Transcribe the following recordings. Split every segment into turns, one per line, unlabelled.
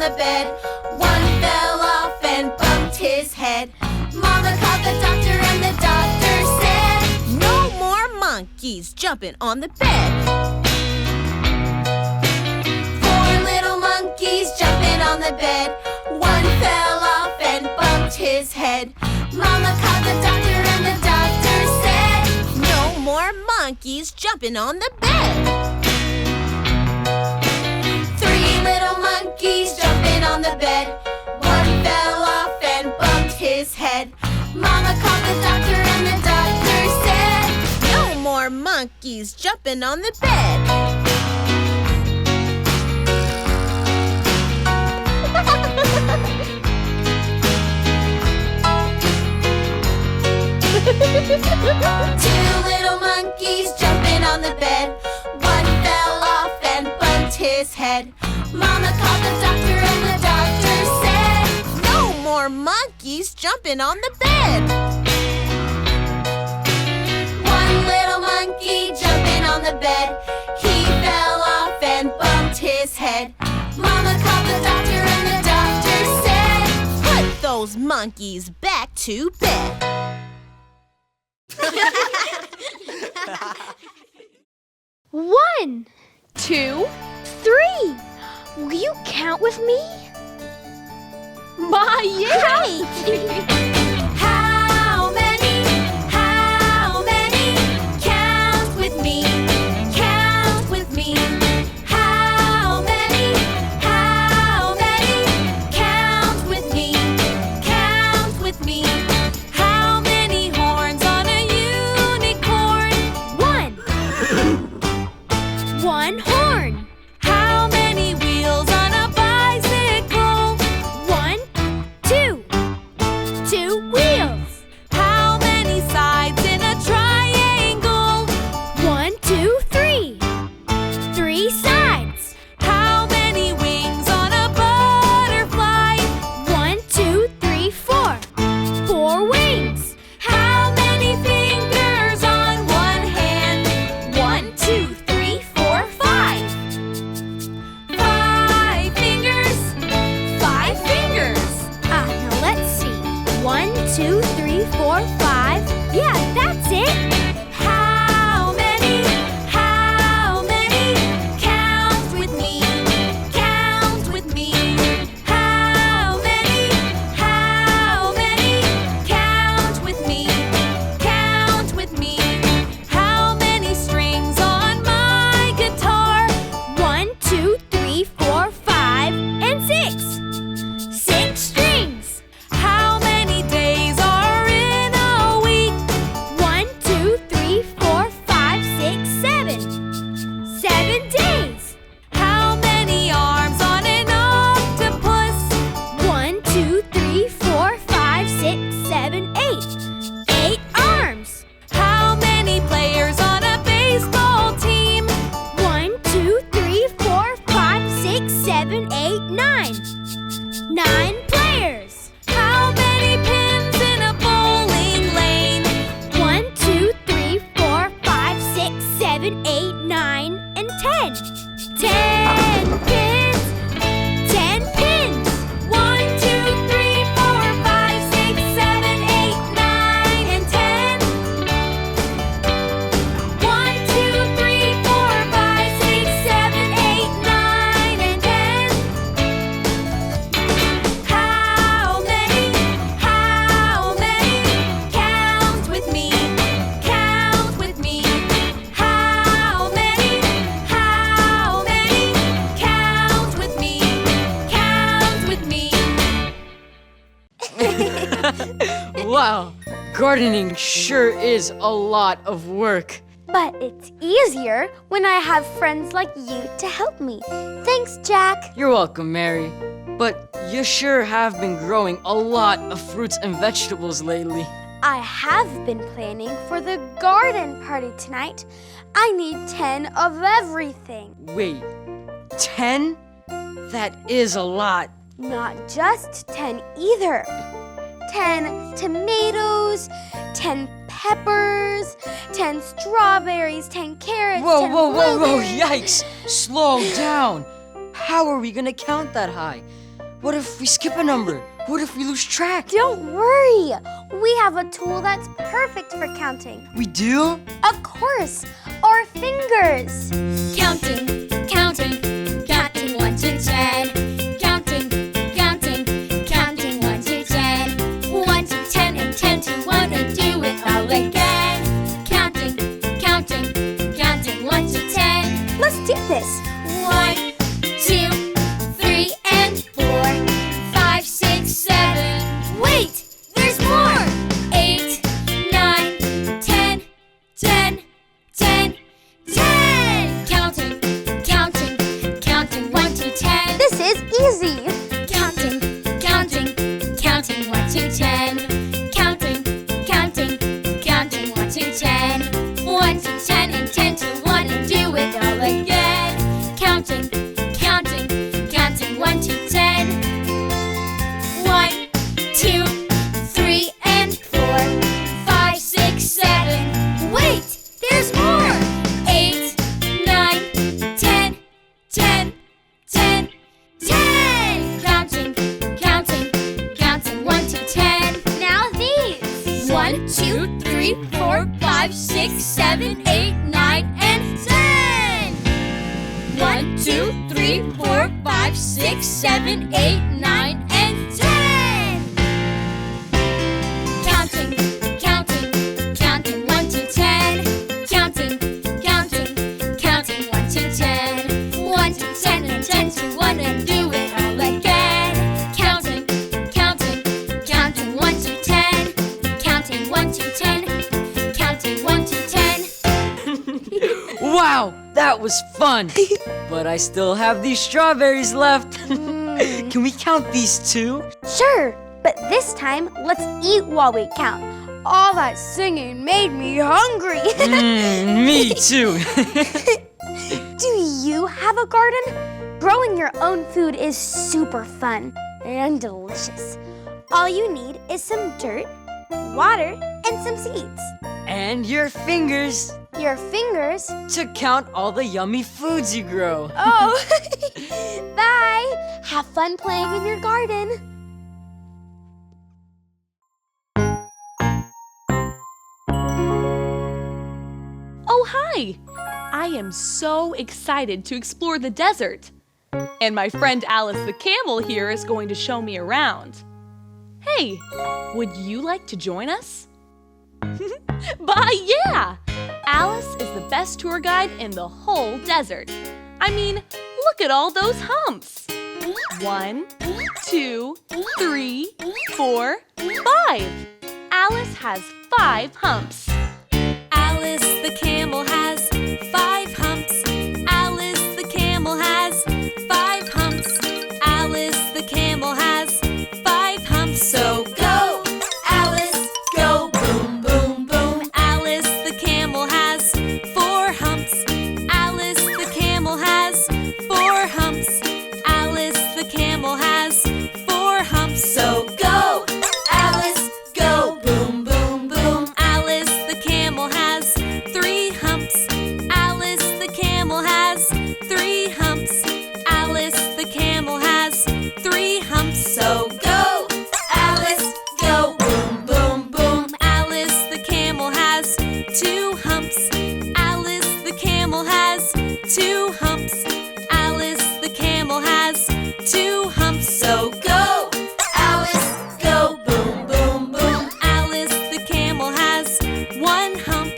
the bed. One fell off and bumped his head. Mama called the doctor and the doctor said,
"No more monkeys jumping on the bed."
4 little monkeys jumping on the bed. One fell off and bumped his head. Mama called the doctor and the doctor said,
"No more monkeys jumping on the bed."
3 little monkeys jumping on the bed. One fell off and bumped his head. Mama called the doctor and the doctor said,
"No more monkeys jumping on the bed."
2 little monkeys jumping on the bed. One fell off and bumped his head. Mama called the doctor and the doctor said,
"No more monkeys jumping on the bed."
1 little monkey jumping on the bed. He fell off and bumped his head. Mama called the doctor and the doctor said,
"Put those monkeys back to bed."
One, 2, 3. Will you count with me? My, yay!
How many? Count with me. Count with me. How many? Count with me. Count with me. How many horns on a unicorn?
1. 1 horn.
How many wheels on a bicycle?
1, 2. 2 wheels.
How many sides in a triangle?
1, 2, 3. 3 sides.
How many wings on a butterfly?
1, 2, 3, 4. 4 wings.
How many fingers on one hand? 1, 2, 3, 4, 5. 5 fingers. 5 fingers.
Now let's see. 1, 2, 3, 4, 5. Yeah, that's it.
How many? Count with me. Count with me. How many? Count with me. Count with me. How many strings on my guitar?
1, 2, 3, 4, 5, and 6. 6 strings.
How many days are in a week?
1, 2, 3, 4, 5, 6, 7. 7 days.
How many arms on an octopus?
1, 2, 3, 4, 5, 6, 7, 8. 8 arms.
How many players on a baseball team?
1, 2, 3, 4, 5, 6, 7, 8, 9. 9 players.
How many pins in a bowling lane?
1, 2, 3, 4, 5, 6, 7, 8, 9, and 10. 10 pins. 10 pins.
1, 2, 3, 4, 5, 6, 7, 8, 9, and 10. 1, 2, 3, 4, 5, 6, 7, 8, 9, and 10. How many? Count with me. Count with me. How many? Count with me. Count with me.
Wow, gardening sure is a lot of work.
But it's easier when I have friends like you to help me. Thanks, Jack.
You're welcome, Mary. But you sure have been growing a lot of fruits and vegetables lately.
I have been planning for the garden party tonight. I need 10 of everything.
Wait, 10? That is a lot.
Not just 10 either. 10 tomatoes, 10 peppers, 10 strawberries, 10 carrots, 10
Whoa,
blueberries.
yikes! Slow down. How are we gonna count that high? What if we skip a number? What if we lose track?
Don't worry. We have a tool that's perfect for counting.
We do?
Of course, our fingers.
Counting, counting, counting 1 to 10. Counting, counting, counting 1 to 10. 1 to 10 and 10 to 1 and do it all again. Counting, counting, counting 1 to 10.
Let's do this.
1, 2, 3, and 4, 5, 6, 7. Wait, there's more. 8, 9, 10, 10, 10, 10. Counting, counting, counting 1 to 10.
This is easy.
Counting, counting, counting 1 to 10. Counting, counting, counting 1 to 10. 1 to 10 and 10 to 1 and do it all again. Counting, counting, counting 1 to 10. 1, 2, 3, and 4, 5, 6, 7. Wait, there's more. 8, 9, 10, 10, 10, 10. Counting, counting, counting 1 to 10.
Now these.
1, 2, 3, 4, 5, 6, 7, 8, 9, and 10. 1, 2, 3, 4, 5, 6, 7, 8, 9, and 10. Counting, counting, counting 1 to 10. Counting, counting, counting 1 to 10. 1 to 10 and 10 to 1 and do it all again. Counting, counting, counting 1 to 10. Counting 1 to 10. Counting 1 to 10.
Wow, that was fun. But I still have these strawberries left. Can we count these too?
Sure, but this time let's eat while we count. All that singing made me hungry.
Me too.
Do you have a garden? Growing your own food is super fun and delicious. All you need is some dirt, water, and some seeds.
And your fingers
Your fingers.
to count all the yummy foods you grow.
Oh, bye. Have fun playing in your garden.
Oh, hi! I am so excited to explore the desert. And my friend Alice the camel here is going to show me around. Hey, would you like to join us? Yeah! Alice is the best tour guide in the whole desert. I mean, look at all those humps. 1, 2, 3, 4, 5. Alice has 5 humps.
Alice the camel has 5 humps. Alice the camel has 5 humps. Alice the camel has 5 humps. So go, Alice, go boom, boom, boom. Alice the camel has 4 humps. Alice the camel has 4 humps. Alice the camel has 4 humps. So go, Alice, go boom, boom, boom. Alice the camel has 3 humps. Alice the camel has 3 humps. Alice the camel has 3 humps. So go, Alice, go boom, boom, boom. Alice the camel has 2 humps. Alice the camel has 2 humps. Alice the camel has 2 humps. So go, Alice, go boom, boom, boom. Alice the camel has 1 hump.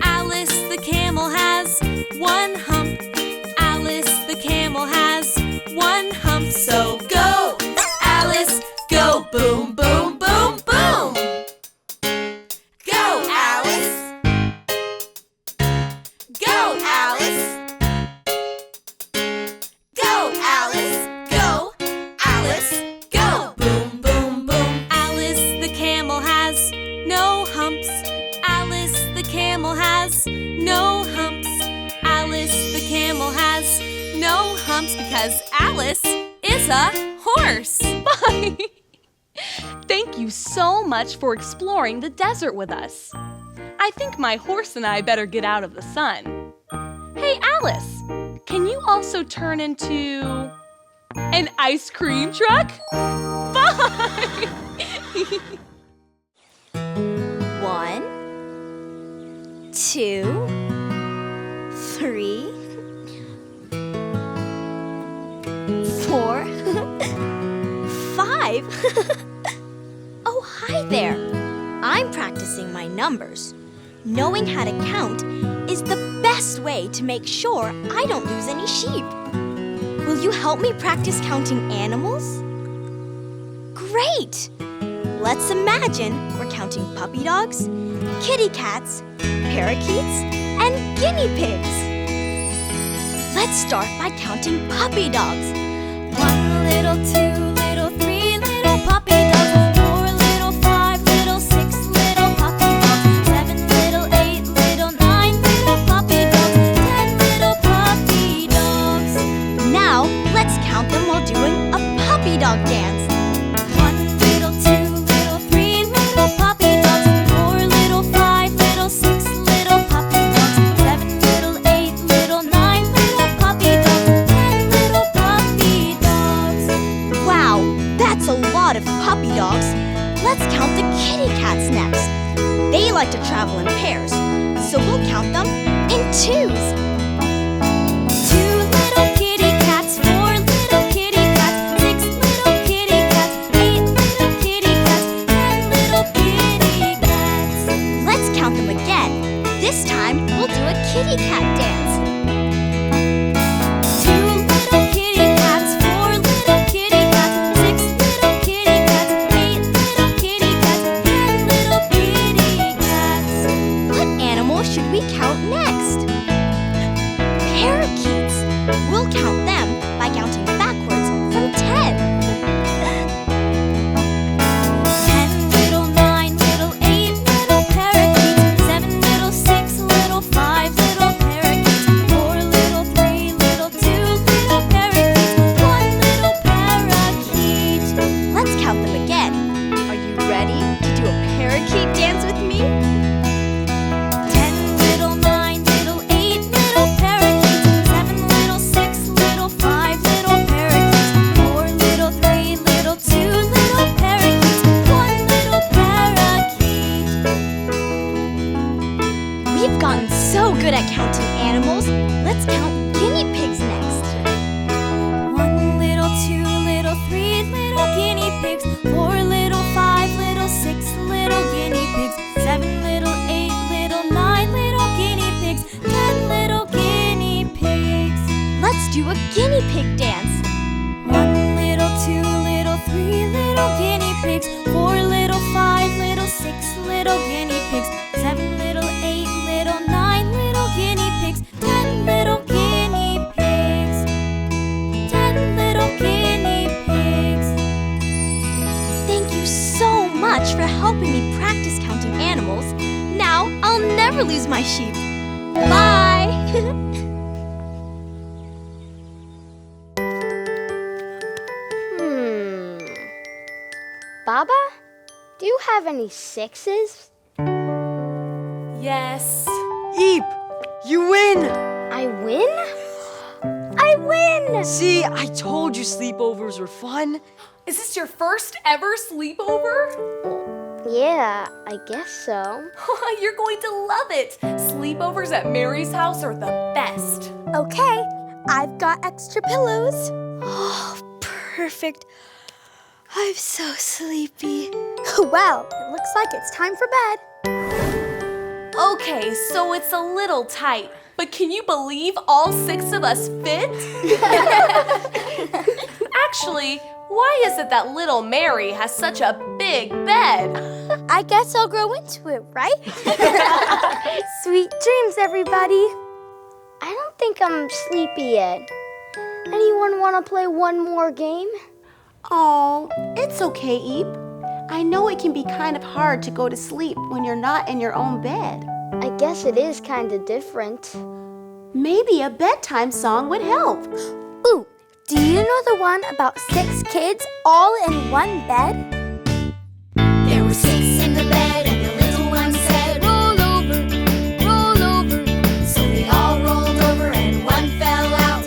Alice the camel has 1 hump. Alice the camel has 1 hump. So go, Alice, go boom, boom, boom, boom. Go, Alice. Go, Alice. Go, Alice. Go, Alice. Go. Boom, boom, boom. Alice the camel has no humps. Alice the camel has no humps. Alice the camel has no humps because Alice is a horse.
Bye! Thank you so much for exploring the desert with us. I think my horse and I better get out of the sun. Hey, Alice, can you also turn into An ice cream truck? 5!
1, 2, 3, 4, 5. Oh, hi there. I'm practicing my numbers. Knowing how to count is the best way to make sure I don't lose any sheep. Will you help me practice counting animals? Great! Let's imagine we're counting puppy dogs, kitty cats, parakeets, and guinea pigs. Let's start by counting puppy dogs.
1 little, 2 little, 3 little puppy dogs. 4 little, 5 little, 6 little puppy dogs. 7 little, 8 little, 9 little puppy dogs. 10 little puppy dogs.
Now, let's count them while doing a puppy dog dance.
1 little, 2 little, 3 little puppy dogs. 4 little, 5 little, 6 little puppy dogs. 7 little, 8 little, 9 little puppy dogs. 10 little puppy dogs.
Wow, that's a lot of puppy dogs. Let's count the kitty cats next. They like to travel in pairs, so we'll count them in twos.
2 little kitty cats, 4 little kitty cats, 6 little kitty cats, 8 little kitty cats, 10 little kitty cats.
Let's count them again. This time, we'll do a kitty cat dance.
2 little kitty cats, 4 little kitty cats, 6 little kitty cats, 8 little kitty cats, 10 little kitty cats.
What animal should we count next? Parakeets. We'll count them by counting backwards from 10.
10 little, 9 little, 8 little parakeets, 7 little, 6 little, 5 little parakeets, 4 little, 3 little, 2 little parakeets, 1 little parakeet.
Let's count them again. Are you ready to do a parakeet dance with me?
10 little, 9 little, 8 little parakeets, 7 little, 6 little, 5 little parakeets, 4 little, 3 little, 2 little parakeets, 1 little parakeet.
We've gotten so good at counting animals. Let's count guinea pigs next.
1 little, 2 little, 3 little guinea pigs, 4 little, 5 little, 6 little guinea pigs, 7 little, 8 little, 9 little guinea pigs, 10 little guinea pigs.
Let's do a guinea pig dance.
1 little, 2 little, 3 little guinea pigs, 4 little, 5 little, 6 little guinea pigs, 7 little, 8 little, 9 little guinea pigs, 10 little guinea pigs, 10 little guinea pigs.
Thank you so much for helping me practice counting animals. Now I'll never lose my sheep. Bye!
Baba, do you have any 6s?
Yes.
Eep, you win!
I win? I win!
See, I told you sleepovers were fun.
Is this your first ever sleepover?
Yeah, I guess so.
You're going to love it. Sleepovers at Mary's house are the best.
Okay, I've got extra pillows. Oh, perfect. I'm so sleepy. Well, it looks like it's time for bed.
Okay, so it's a little tight, but can you believe all 6 of us fit? Actually, why is it that little Mary has such a big bed?
I guess I'll grow into it, right? Sweet dreams, everybody. I don't think I'm sleepy yet. Anyone want to play one more game?
Oh, it's okay, Eep. I know it can be kind of hard to go to sleep when you're not in your own bed.
I guess it is kind of different.
Maybe a bedtime song would help.
Ooh, do you know the one about 6 kids all in one bed?
There were 6 in the bed, and the little one said, roll over, roll over. So they all rolled over, and one fell out.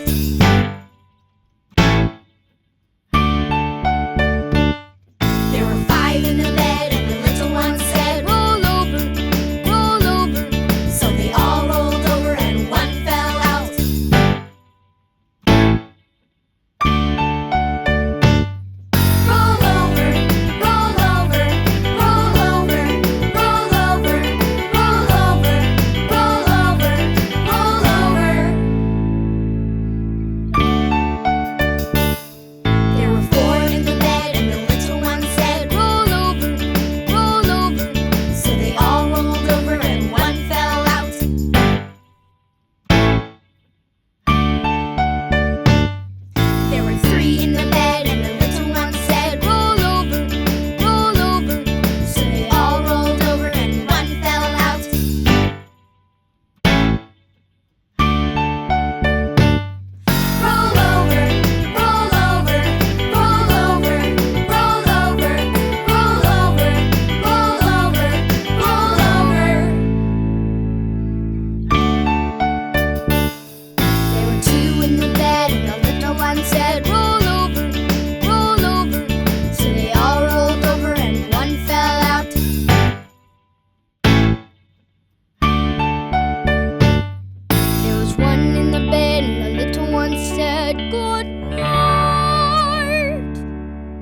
said good night.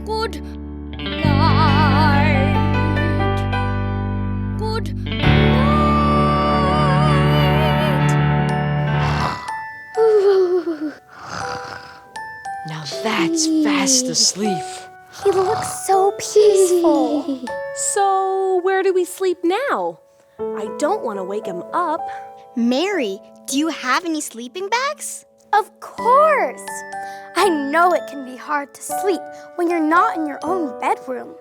Good night. Good night.
Now that's fast asleep.
He looks so peaceful.
So, where do we sleep now? I don't want to wake him up.
Mary, do you have any sleeping bags?
Of course. I know it can be hard to sleep when you're not in your own bedroom.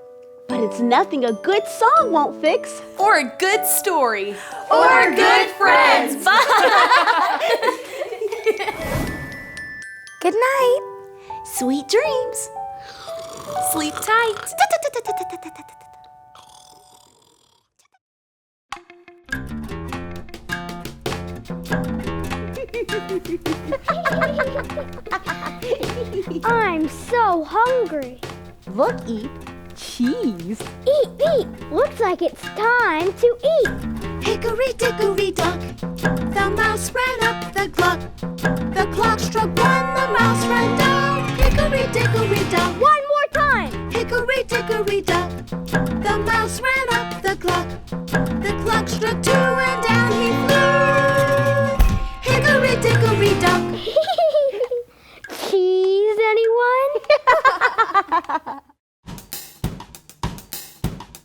But it's nothing a good song won't fix.
Or a good story. Or good friends. Bye.
Good night.
Sweet dreams.
Sleep tight.
I'm so hungry.
Look, Eep. Cheese.
Eat, eat. Looks like it's time to eat.
Hickory dickory dock, the mouse ran up the clock. The clock struck one, the mouse ran down. Hickory dickory dock,
One more time.
hickory dickory dock, the mouse ran up the clock. The clock struck two and down he flew. Hickory dickory dock.
Cheese, anyone?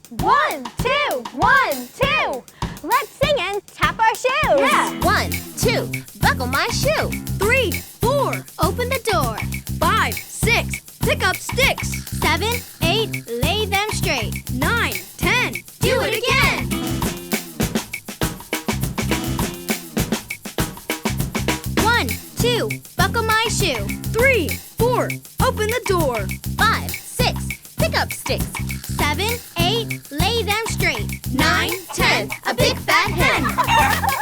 1, 2, 1, 2. Let's sing and tap our shoes.
Yeah.
1, 2, buckle my shoe.
3, 4, open the door. 5, 6, pick up sticks.
7, 8, lay them straight.
9, 10,
Do it again. 1, 2, buckle my shoe.
3, 4, open the door.
5, 6, pick up sticks. 7, 8, lay them straight. 9, 10, a big fat hen.